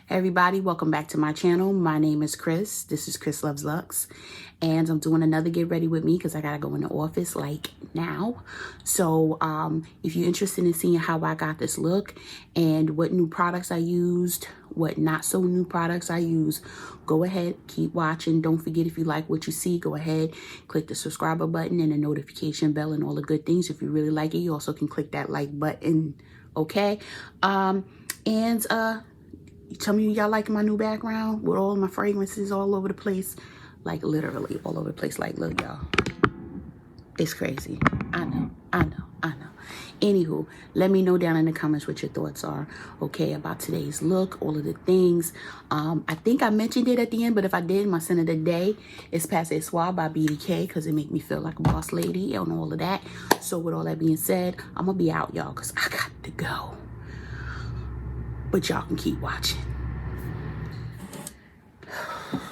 Hey everybody, welcome back to my channel. My name is Chris. This is Chris Loves Lux. And I'm doing another get ready with me because I gotta go in the office like now. So if you're interested in seeing how I got this look and what new products I used, what not so new products I use, go ahead, keep watching. Don't forget, if you like what you see, go ahead, click the subscriber button and the notification bell and all the good things. If you really like it, you also can click that like button, okay? Tell me y'all like my new background with all my fragrances all over the place. Like literally all over the place. Like, look, y'all. It's crazy. I know. Anywho, let me know down in the comments what your thoughts are, okay, about today's look, all of the things. I think I mentioned it at the end, but if I did, my scent of the day is Passe Soir by BDK because it make me feel like a boss lady and all of that. So with all that being said, I'm going to be out, y'all, because I got to go. But y'all can keep watching.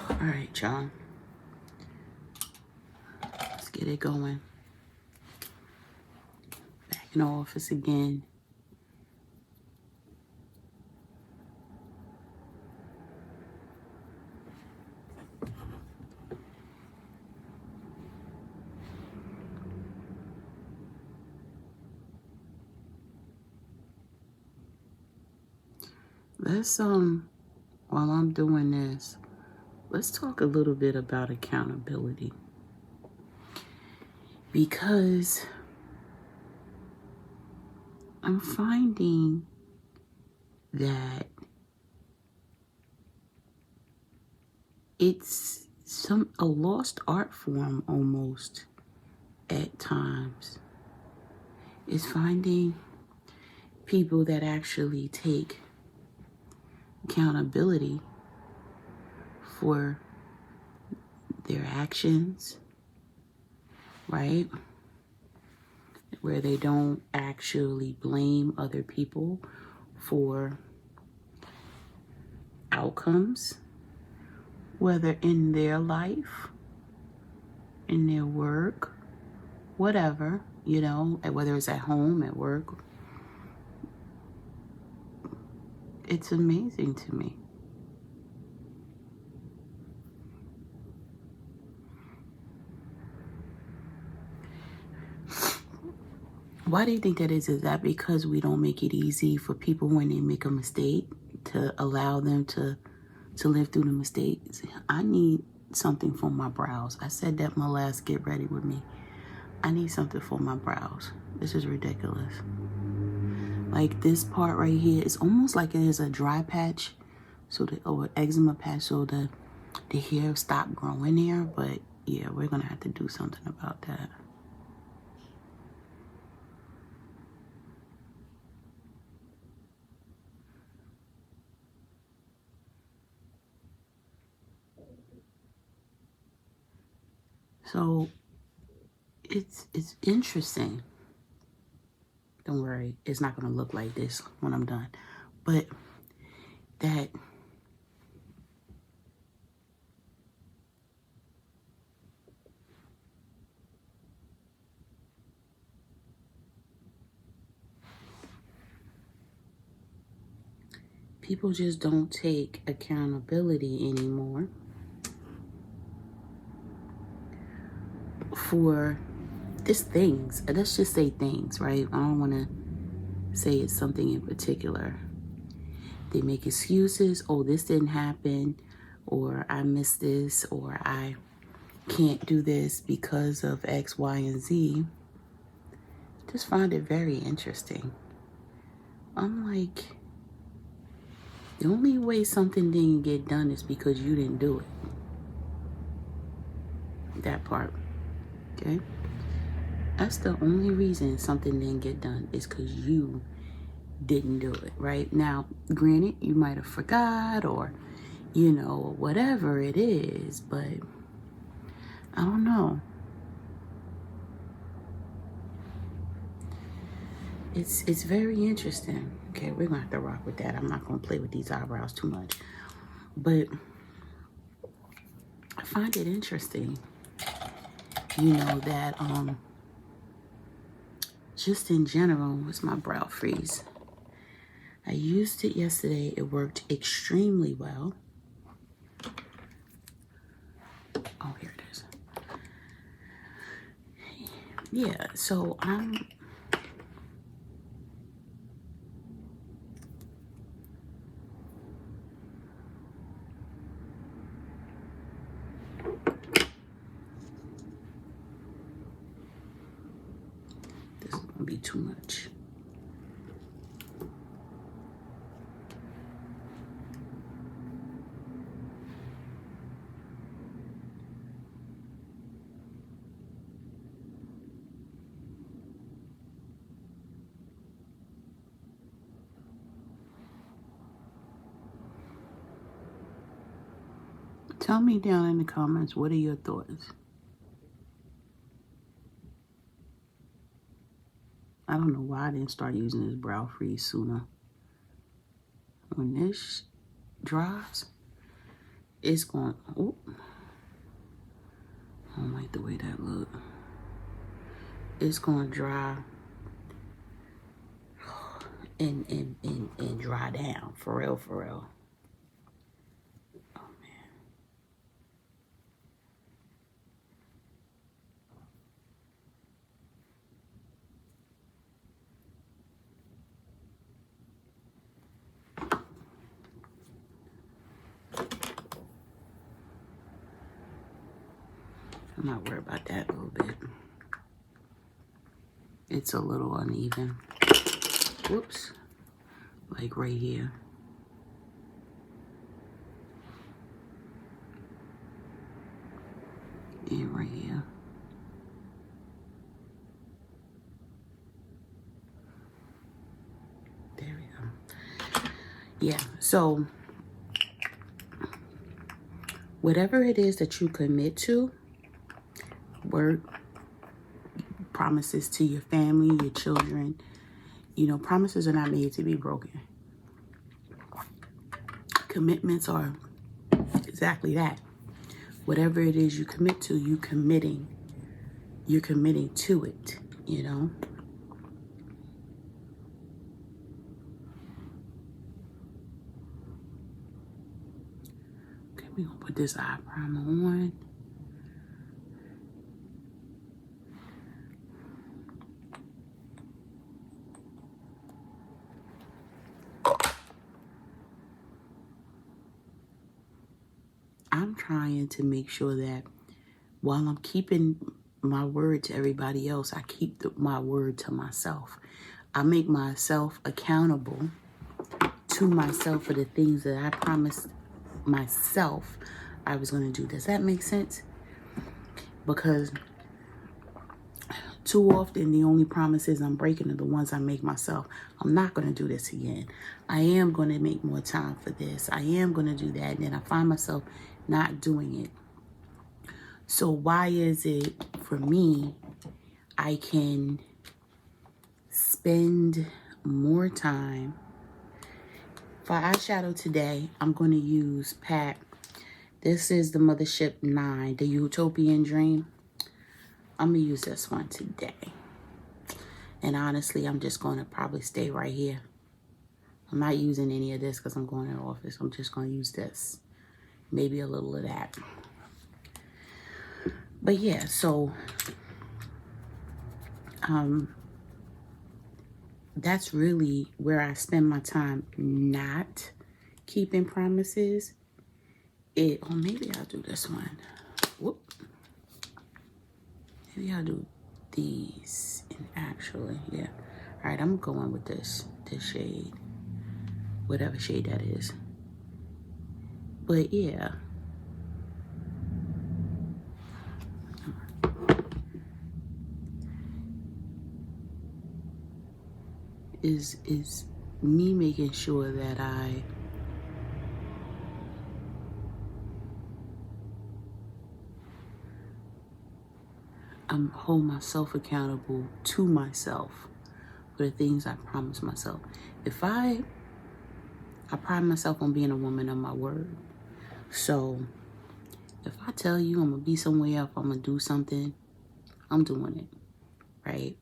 All right, y'all. Let's get it going. Back in the office again. Let's, while I'm doing this, let's talk a little bit about accountability. Because I'm finding that it's a lost art form almost at times. Is finding people that actually take accountability for their actions, right? Where they don't actually blame other people for outcomes, whether in their life, in their work, whatever, you know, whether it's at home, at work. It's amazing to me. Why do you think that is? Is that because we don't make it easy for people when they make a mistake to allow them to live through the mistakes? I need something for my brows. I said that my last get ready with me. I need something for my brows. This is ridiculous. Like this part right here, it's almost like it is a dry patch, or eczema patch, so the hair stopped growing there. But yeah, we're gonna have to do something about that. So it's interesting. Don't worry, it's not gonna look like this when I'm done. But that people just don't take accountability anymore for just things. Let's just say things, right? I don't want to say it's something in particular. They make excuses. Oh, this didn't happen, or I missed this, or I can't do this because of X, Y, and Z. Just find it very interesting. I'm like, the only way something didn't get done is because you didn't do it. That part, okay? That's the only reason something didn't get done is because you didn't do it, right? Now, granted, you might have forgot or, you know, whatever it is, but I don't know. It's very interesting. Okay, we're gonna have to rock with that. I'm not gonna play with these eyebrows too much, but I find it interesting, you know, that just in general, what's my brow freeze? I used it yesterday. It worked extremely well. Oh, here it is. Yeah, so this is gonna be too much. Tell me down in the comments, what are your thoughts? I don't know why I didn't start using this brow freeze sooner. When this dries, it's going, oh, I don't like the way that look. It's going to dry and dry down, for real, for real. I'm not worried about that a little bit. It's a little uneven. Whoops. Like right here. And right here. There we go. Yeah, so whatever it is that you commit to, work, promises to your family, your children, you know, promises are not made to be broken. Commitments are exactly that. Whatever it is you commit to, you're committing to it, you know. Okay, we're gonna put this eye primer on. I'm trying to make sure that while I'm keeping my word to everybody else, I keep my word to myself. I make myself accountable to myself for the things that I promised myself I was going to do. Does that make sense? Because too often the only promises I'm breaking are the ones I make myself. I'm not going to do this again. I am going to make more time for this. I am going to do that. And then I find myself not doing it. So why is it for me, I can spend more time. For eyeshadow today, I'm going to use Pat. This is the Mothership 9, the Utopian Dream. I'm going to use this one today. And honestly, I'm just going to probably stay right here. I'm not using any of this because I'm going to the office. I'm just going to use this. Maybe a little of that. But yeah, so that's really where I spend my time not keeping promises. Oh, maybe I'll do this one. Whoop. Maybe I'll do these. And actually, yeah. All right, I'm going with this shade. Whatever shade that is. But yeah. Is me making sure that I'm hold myself accountable to myself for the things I promise myself. If I pride myself on being a woman of my word. So if I tell you I'm gonna be somewhere, if I'm gonna do something, I'm doing it, right?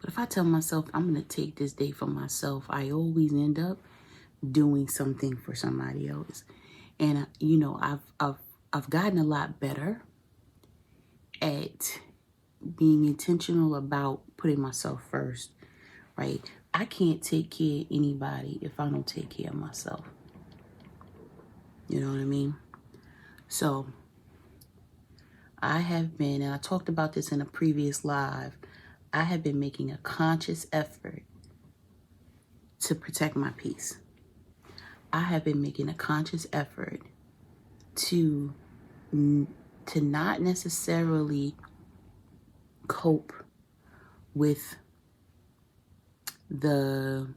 But if I tell myself I'm going to take this day for myself, I always end up doing something for somebody else. And you know, I've gotten a lot better at being intentional about putting myself first, right? I can't take care of anybody if I don't take care of myself. You know what I mean? So I have been, and I talked about this in a previous live, I have been making a conscious effort to protect my peace. I have been making a conscious effort to not necessarily cope with the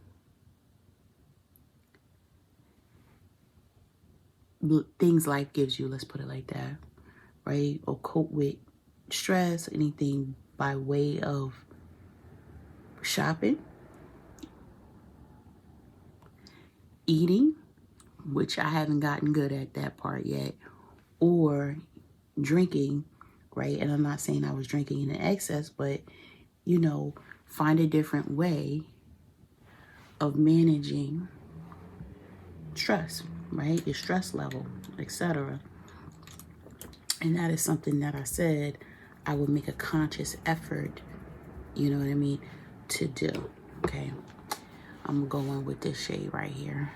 things life gives you, let's put it like that, right? Or cope with stress, anything by way of shopping, eating, which I haven't gotten good at that part yet, or drinking, right? And I'm not saying I was drinking in excess, but, you know, find a different way of managing stress, right? Your stress level, etc. And that is something that I said I would make a conscious effort, you know what I mean, to do. Okay, I'm going with this shade right here.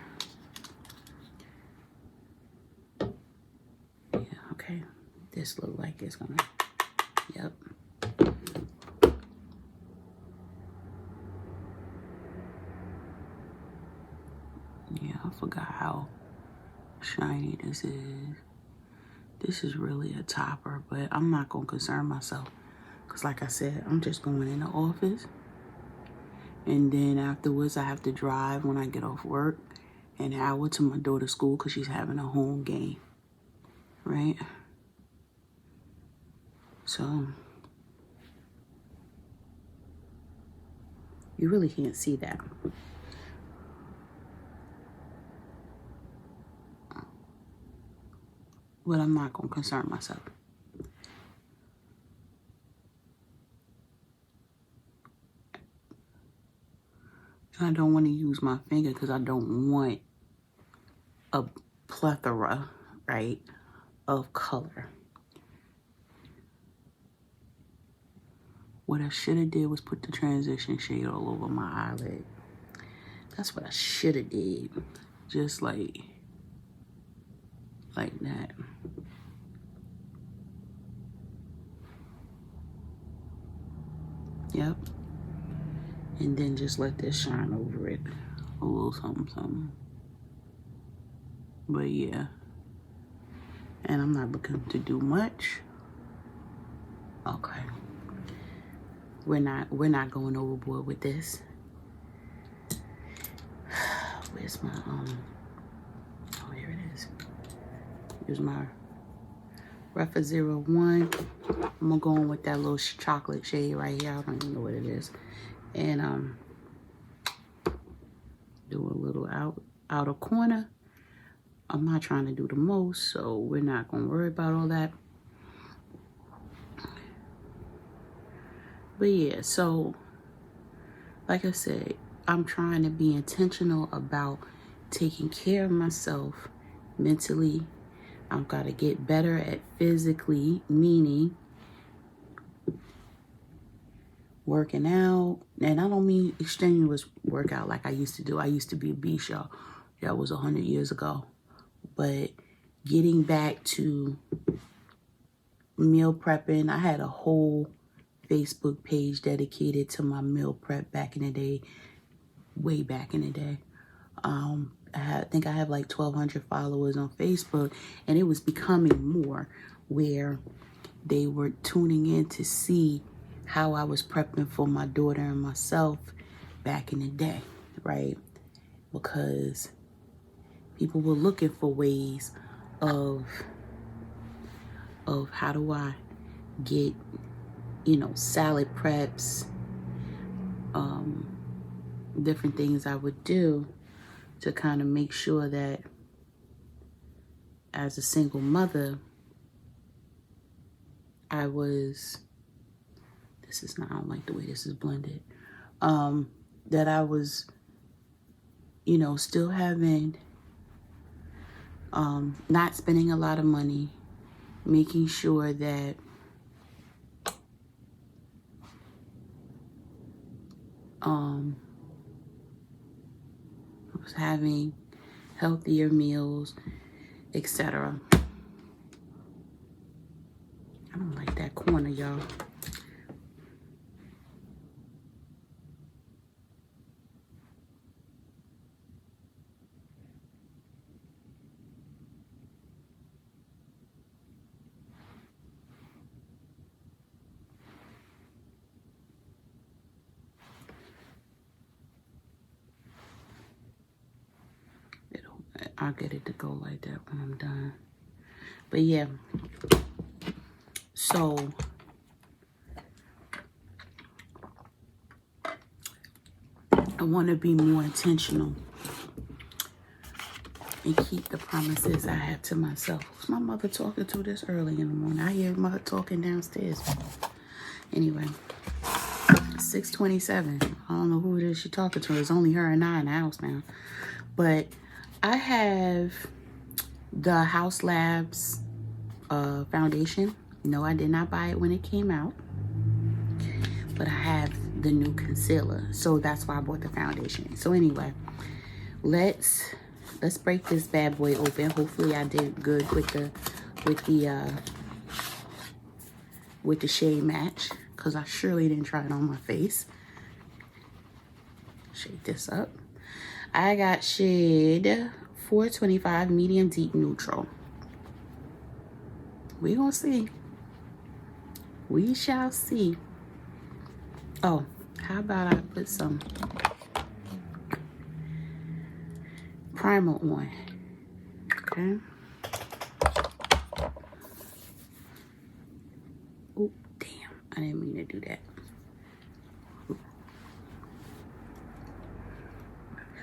Yeah, okay. This look like it's gonna, yep. Yeah, I forgot how shiny this is. This is really a topper, but I'm not gonna concern myself. Because like I said, I'm just going in the office. And then afterwards, I have to drive when I get off work an hour to my daughter's school because she's having a home game, right? So you really can't see that. But I'm not going to concern myself. And I don't want to use my finger because I don't want a plethora, right, of color. What I should have did was put the transition shade all over my eyelid. That's what I should have did. Just like that. Yep. And then just let this shine over it. A little something, something. But yeah. And I'm not looking to do much. Okay. We're not going overboard with this. Where's my oh, here it is. Here's my Refa 01. I'm gonna go in with that little chocolate shade right here. I don't even know what it is. And do a little outer corner. I'm not trying to do the most, so we're not gonna worry about all that. But yeah, so like I said, I'm trying to be intentional about taking care of myself mentally. I've got to get better at physically, meaning working out. And I don't mean extraneous workout like I used to do. I used to be a beast, y'all. That was 100 years ago. But getting back to meal prepping, I had a whole Facebook page dedicated to my meal prep back in the day, way back in the day. I think I have like 1,200 followers on Facebook, and it was becoming more where they were tuning in to see how I was prepping for my daughter and myself back in the day, right? Because people were looking for ways of how do I get, you know, salad preps, different things I would do to kind of make sure that as a single mother, I don't like the way this is blended. that I was, you know, still having, not spending a lot of money, making sure that I was having healthier meals, etc. I don't like that corner, y'all. I'll get it to go like that when I'm done. But yeah, so I want to be more intentional and keep the promises I have to myself. Who's my mother talking to this early in the morning? I hear mother talking downstairs. Anyway, 6:27. I don't know who it is she's talking to. It's only her and I in the house now. But I have the House Labs foundation. No, I did not buy it when it came out. But I have the new concealer. So that's why I bought the foundation. So anyway, let's break this bad boy open. Hopefully I did good with the shade match, because I surely didn't try it on my face. Shake this up. I got shade 425 medium deep neutral. We gonna see. We shall see. Oh, how about I put some primer on? Okay. Oh, damn. I didn't mean to do that. Make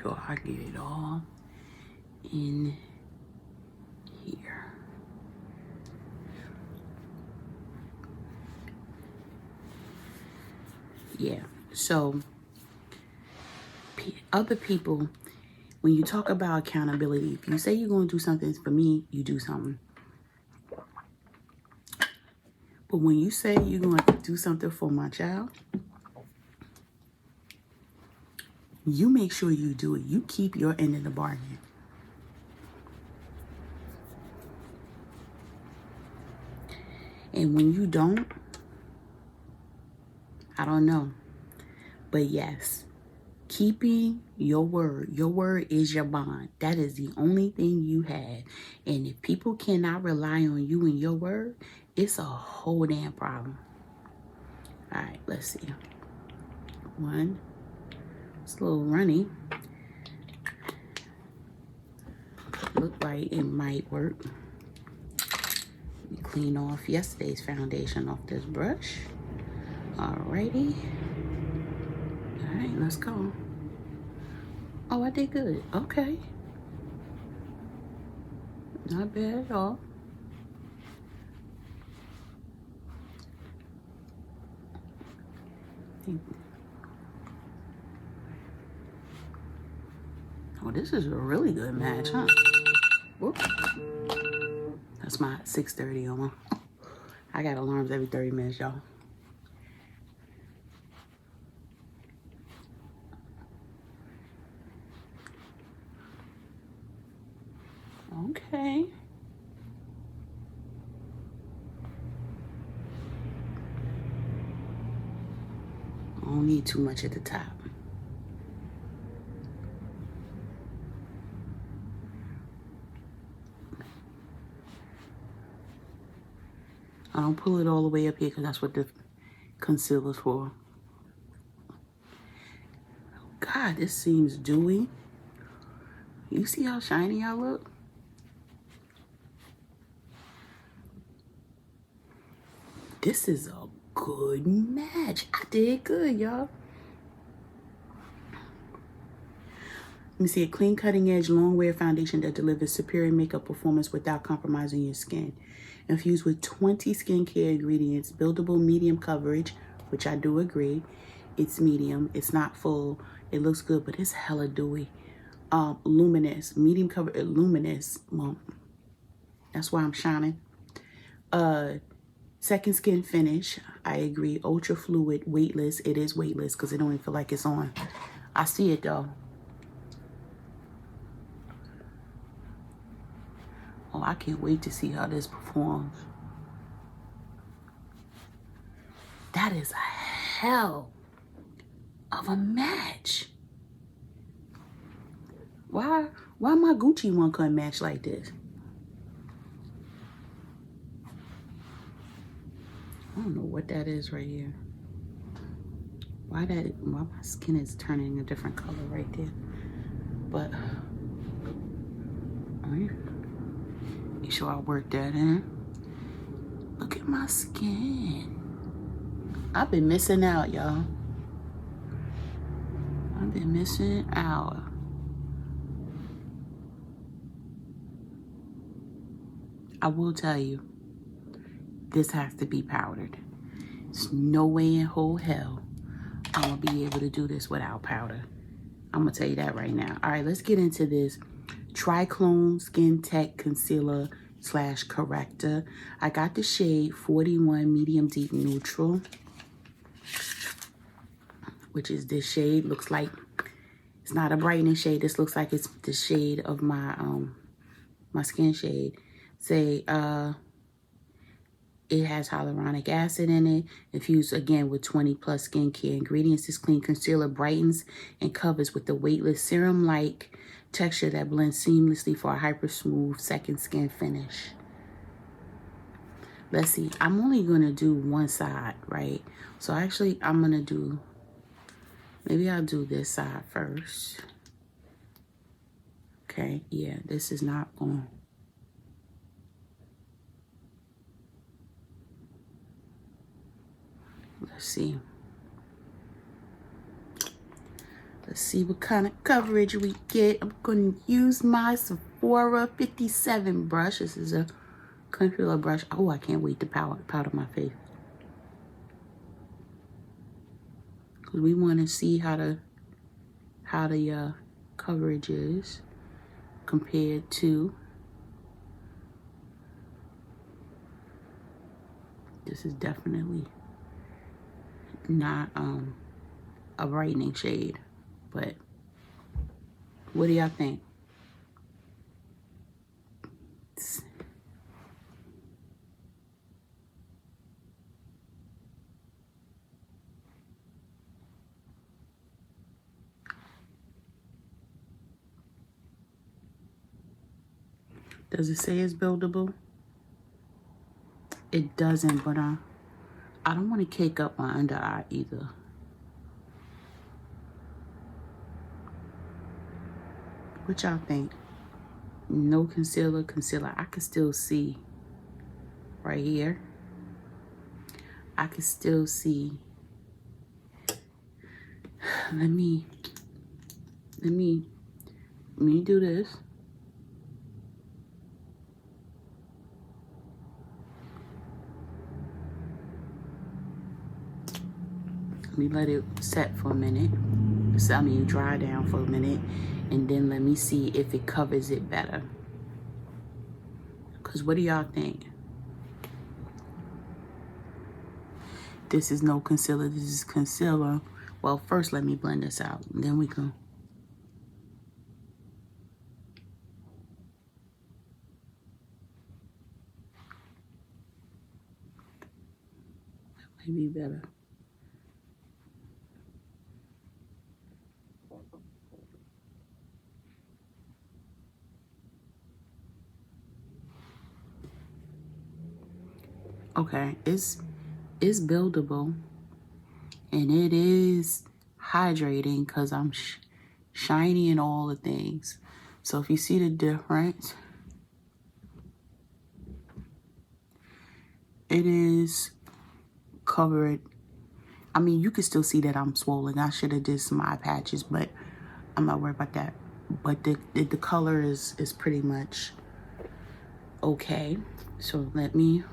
sure I get it all in here. Yeah. So, other people, when you talk about accountability, if you say you're going to do something for me, you do something. But when you say you're going to do something for my child, you make sure you do it. You keep your end of the bargain. And when you don't, I don't know. But yes, keeping your word. Your word is your bond. That is the only thing you have. And if people cannot rely on you and your word, it's a whole damn problem. All right, let's see. One. It's a little runny. Look like it might work. Let me clean off yesterday's foundation off this brush. Alrighty. All right, let's go. Oh, I did good. Okay. Not bad at all. Oh, this is a really good match, huh? Whoop. That's my 6:30 on. I got alarms every 30 minutes, y'all. Okay. I don't need too much at the top. I don't pull it all the way up here because that's what the concealer's for. God, this seems dewy. You see how shiny I look? This is a good match. I did good, y'all. Let me see, a clean, cutting-edge, long-wear foundation that delivers superior makeup performance without compromising your skin. Infused with 20 skincare ingredients, buildable medium coverage, which I do agree, It's medium. It's not full. It looks good, but it's hella dewy. Luminous, medium cover, luminous. Well, that's why I'm shining. Second skin finish. I agree. Ultra fluid, weightless. It is weightless because it don't even feel like it's on. I see it though. Oh, I can't wait to see how this performs. That is a hell of a match. Why my Gucci one couldn't match like this? I don't know what that is right here. Why my skin is turning a different color right there. But all right. Make sure I work that in. Look at my skin. I've been missing out, y'all. I've been missing out. I will tell you, this has to be powdered. There's no way in whole hell I'm gonna be able to do this without powder. I'm gonna tell you that right now. All right, let's get into this. Triclone Skin Tech Concealer / Corrector. I got the shade 41 Medium Deep Neutral, which is this shade. Looks like it's not a brightening shade. This looks like it's the shade of my my skin shade. Say it has hyaluronic acid in it, infused again with 20+ skincare ingredients. This clean concealer brightens and covers with the weightless serum-like texture that blends seamlessly for a hyper smooth second skin finish. Let's see, I'm only gonna do one side, right? So actually I'm gonna do, maybe I'll do this side first. Okay, yeah, this is not going. Let's see. Let's see what kind of coverage we get. I'm going to use my Sephora 57 brush. This is a concealer brush. Oh, I can't wait to powder my face. Because we want to see how the coverage is compared to. This is definitely not a brightening shade, but what do y'all think? Does it say it's buildable? It doesn't, but I don't want to cake up my under eye either. What y'all think? No concealer. I can still see right here. I can still see. Let me do this. Let me let it set for a minute. I mean, dry down for a minute, and then let me see if it covers it better. Because what do y'all think? This is no concealer. This is concealer. Well, first let me blend this out, and then we can. That might be better. Okay, it's buildable, and it is hydrating because I'm shiny and all the things. So if you see the difference, it is covered. I mean, you can still see that I'm swollen. I should have did some eye patches, but I'm not worried about that. But the color is pretty much okay. So let me.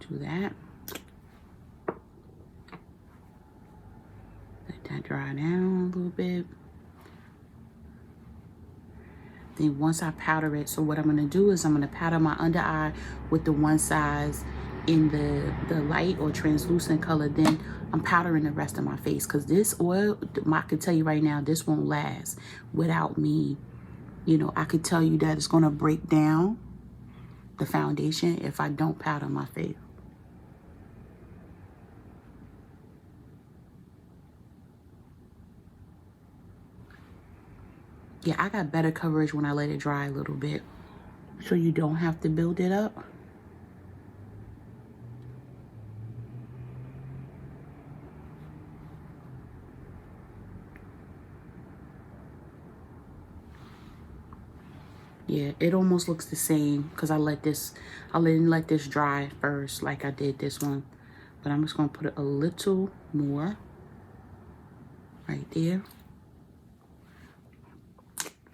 Do that. Let that dry down a little bit. Then once I powder it, so what I'm gonna do is I'm gonna powder my under eye with the one size in the light or translucent color. Then I'm powdering the rest of my face, because this oil, I can tell you right now, this won't last without me. You know, I could tell you that it's gonna break down the foundation if I don't powder my face. Yeah, I got better coverage when I let it dry a little bit, so you don't have to build it up. Yeah, it almost looks the same because I didn't let this dry first like I did this one. But I'm just gonna put a little more right there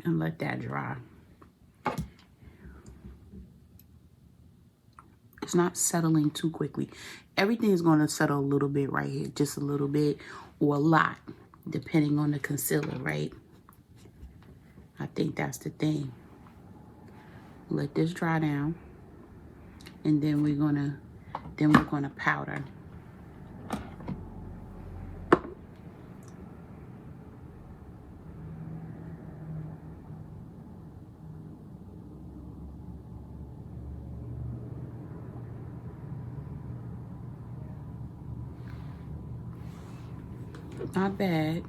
and let that dry. It's not settling too quickly. Everything is gonna settle a little bit right here, just a little bit or a lot, depending on the concealer, right? I think that's the thing. Let this dry down, and then we're gonna powder. Not bad.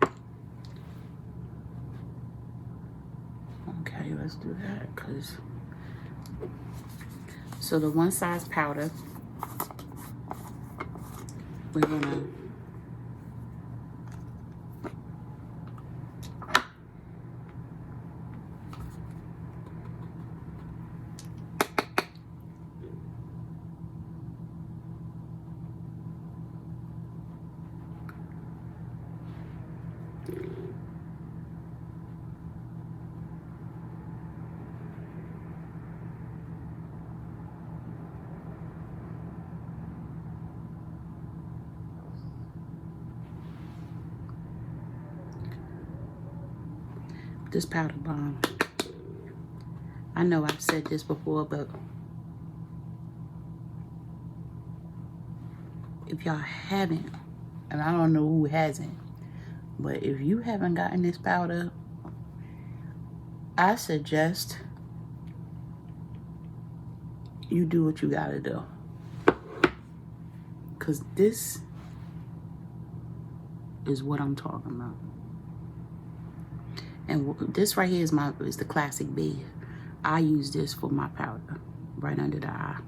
Okay, let's do that, because so the one size powder, we're gonna this powder bomb. I know I've said this before, but if y'all haven't, and I don't know who hasn't, but if you haven't gotten this powder, I suggest you do what you gotta do, because this is what I'm talking about. And this right here is the classic B. I use this for my powder right under the eye.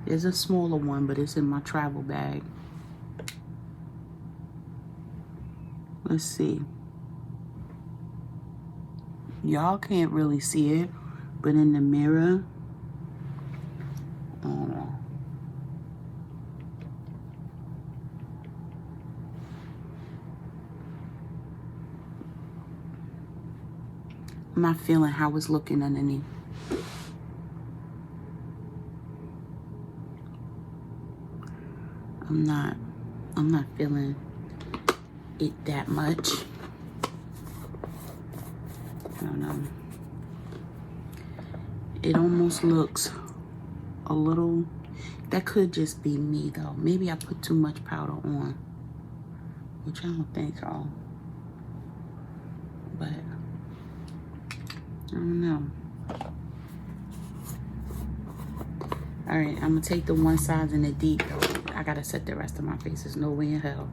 There's a smaller one, but it's in my travel bag. Let's see. Y'all can't really see it, but in the mirror, I don't know. I'm not feeling how it's looking underneath. I'm not feeling it that much. I don't know. It almost looks a little, that could just be me though. Maybe I put too much powder on, which I don't think so. But I don't know. All right, I'm gonna take the one size in the deep though. I gotta set the rest of my face. There's no way in hell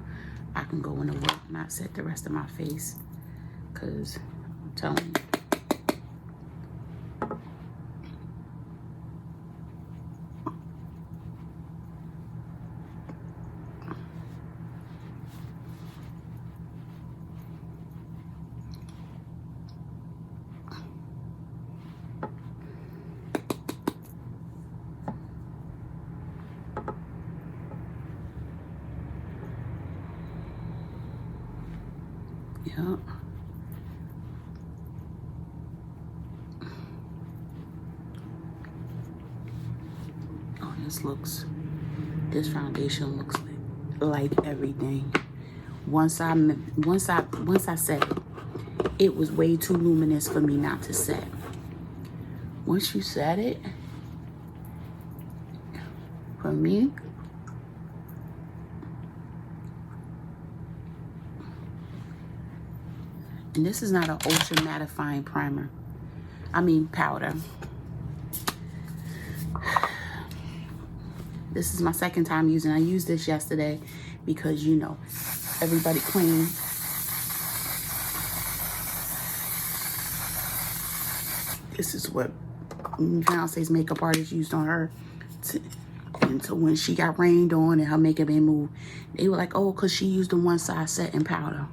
I can go into work and not set the rest of my face, because I'm telling you. Yep. this foundation looks like everything. Once I set it, it was way too luminous for me not to set. Once you set it, for me, and this is not an ultra mattifying primer. I mean powder. This is my second time using. I used this yesterday because, you know, everybody claimed this is what Beyonce's makeup artist used on her. And so when she got rained on and her makeup didn't move, they were like, oh, because she used the one size setting powder.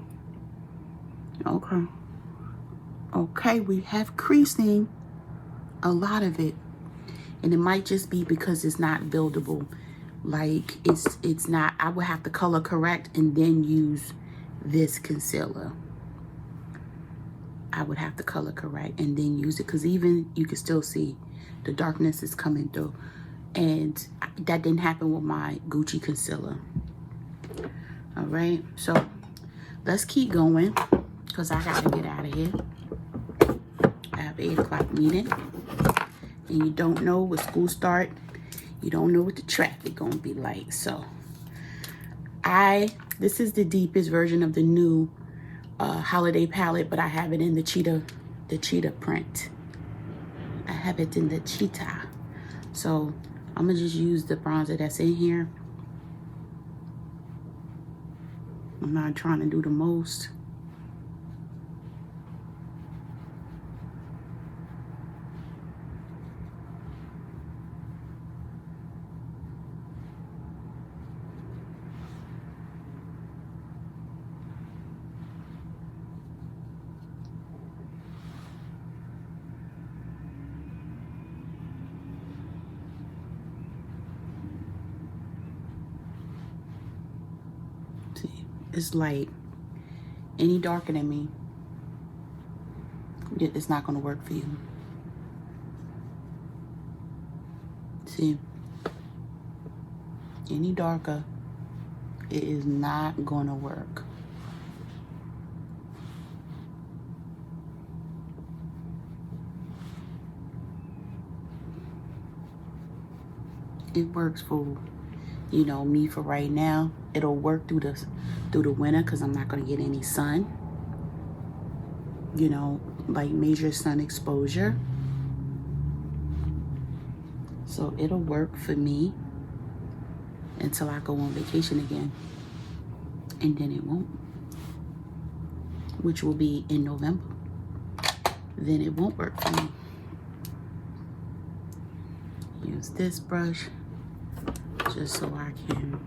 Okay. Okay, we have creasing, a lot of it. And it might just be because it's not buildable. Like, it's not, I would have to color correct and then use this concealer. I would have to color correct and then use it, because even you can still see the darkness is coming through. And that didn't happen with my Gucci concealer. All right, so let's keep going, because I gotta get out of here. I have an 8 o'clock meeting. And you don't know when school start. You don't know what the traffic gonna be like. So this is the deepest version of the new holiday palette, but I have it in the cheetah print. I have it in the cheetah. So I'm gonna just use the bronzer that's in here. I'm not trying to do the most. It's light. Any darker than me, it's not going to work for you. See? Any darker, it is not going to work. It works for, you know, me for right now. It'll work through the winter, because I'm not going to get any sun. You know, like major sun exposure. So it'll work for me until I go on vacation again. And then it won't. Which will be in November. Then it won't work for me. Use this brush just so I can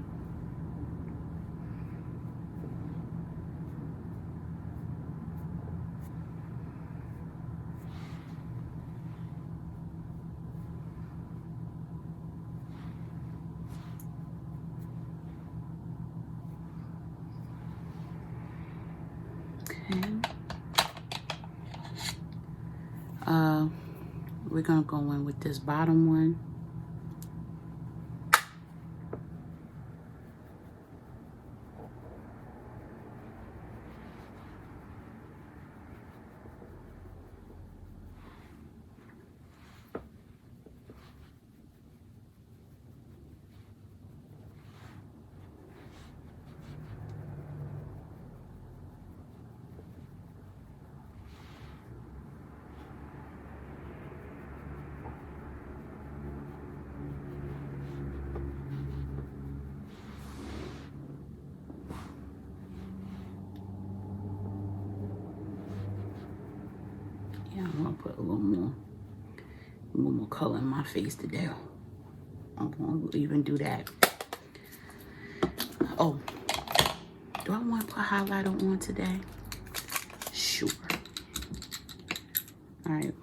we're gonna go in with this bottom one. I'm gonna put a little more color in my face today. I'm gonna even do that. Oh, do I want to put highlighter on today? Sure. All right,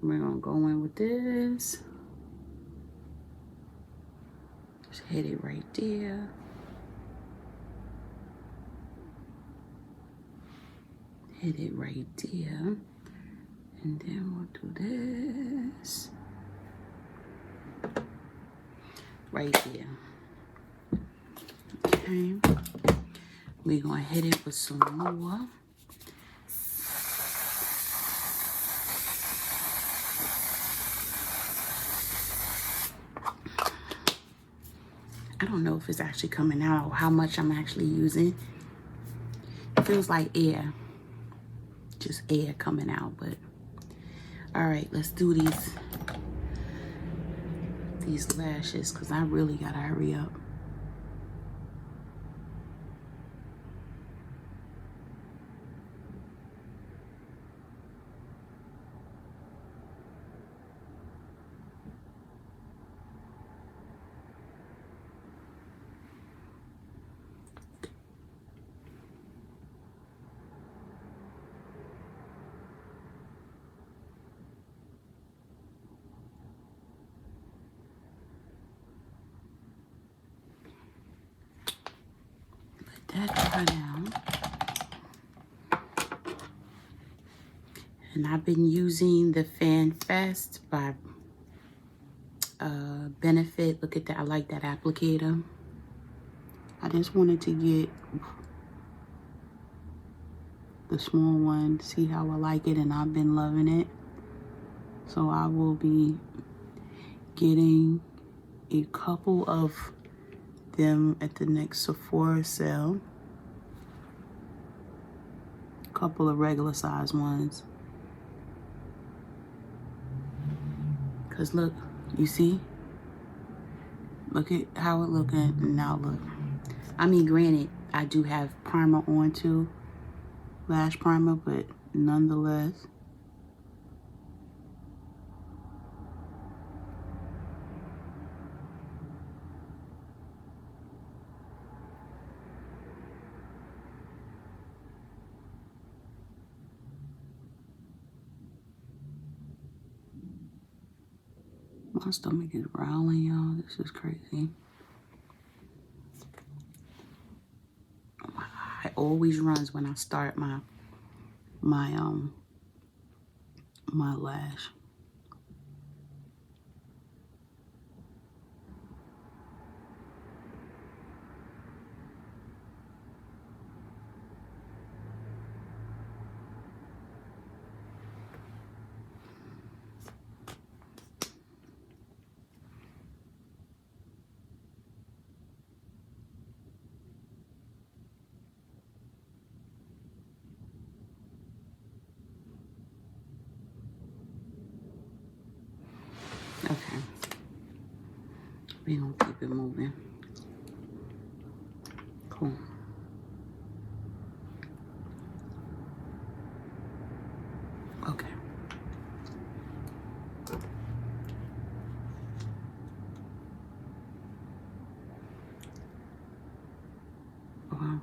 we're gonna go in with this. Just hit it right there. Hit it right there. And then we'll do this. right there. Okay. We're going to hit it with some more. I don't know if it's actually coming out or how much I'm actually using. It feels like air. Just air coming out, but all right, let's do these lashes because I really gotta hurry up. Let that dry down. And I've been using the Fan Fest by Benefit. Look at that. I like that applicator. I just wanted to get the small one, see how I like it, and I've been loving it. So I will be getting a couple of them at the next Sephora sale. A couple of regular size ones. Cause look, you see? Look at how it looking now. Look, I mean, granted, I do have primer on too, lash primer, but nonetheless. My stomach is growling, y'all. This is crazy. My eye always runs when I start my lash. Okay. We're gonna keep it moving. Cool. Okay. Wow.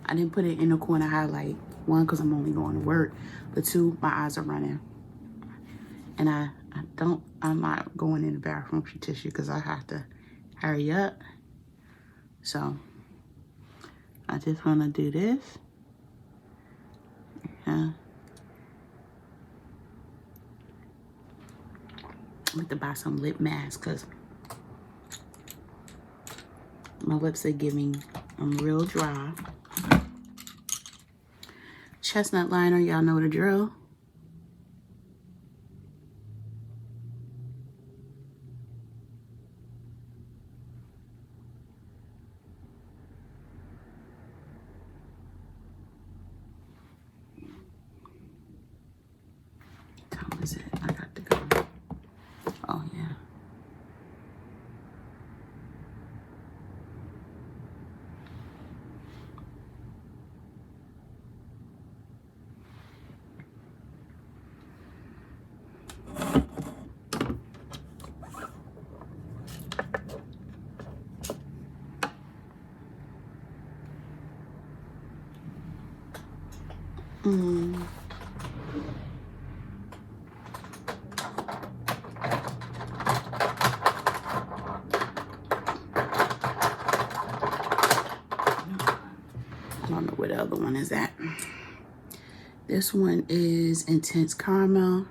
I didn't put it in the corner highlight. One, because I'm only going to work. But two, my eyes are running. And I'm not going in the bathroom for tissue because I have to hurry up. So I just want to do this. Yeah. I'm going to buy some lip masks because my lips are giving real dry. Chestnut liner, y'all know the drill. What time is it? I got to go. Oh, yeah. I don't know where the other one is at. This one is Intense Caramel.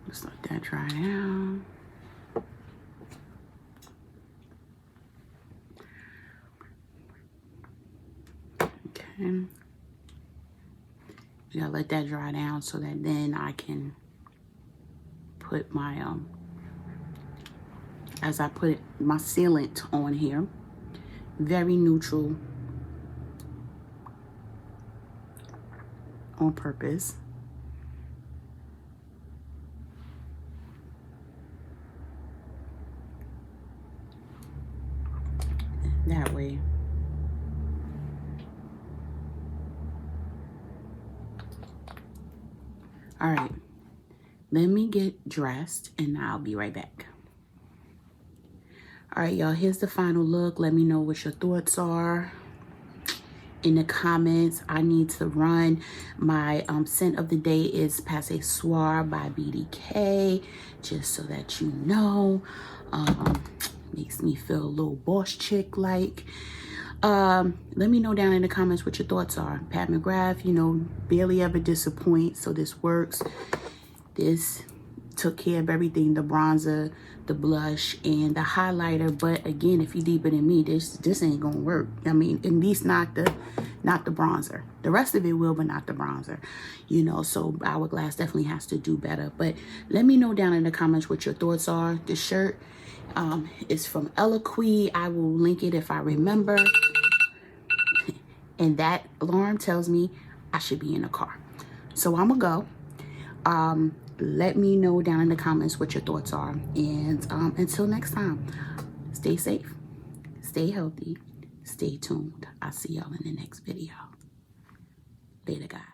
Just let that dry down. Okay. You gotta let that dry down so that then I can put my as I put my sealant on here. Very neutral on purpose. That way. All right, let me get dressed and I'll be right back. All right, y'all, here's the final look. Let me know what your thoughts are in the comments. I need to run. My scent of the day is Passe Soir by BDK, just so that you know. Makes me feel a little boss chick like. Let me know down in the comments what your thoughts are. Pat McGrath, you know, barely ever disappoint, so this works. This took care of everything, the bronzer, the blush, and the highlighter. But again, if you're deeper than me, this ain't gonna work. I mean, at least not the bronzer. The rest of it will, but not the bronzer. You know, so Hourglass definitely has to do better. But let me know down in the comments what your thoughts are. The shirt is from Eloquii. I will link it if I remember. And that alarm tells me I should be in a car. So I'm gonna go. Let me know down in the comments what your thoughts are. And until next time, stay safe, stay healthy, stay tuned. I'll see y'all in the next video. Later, guys.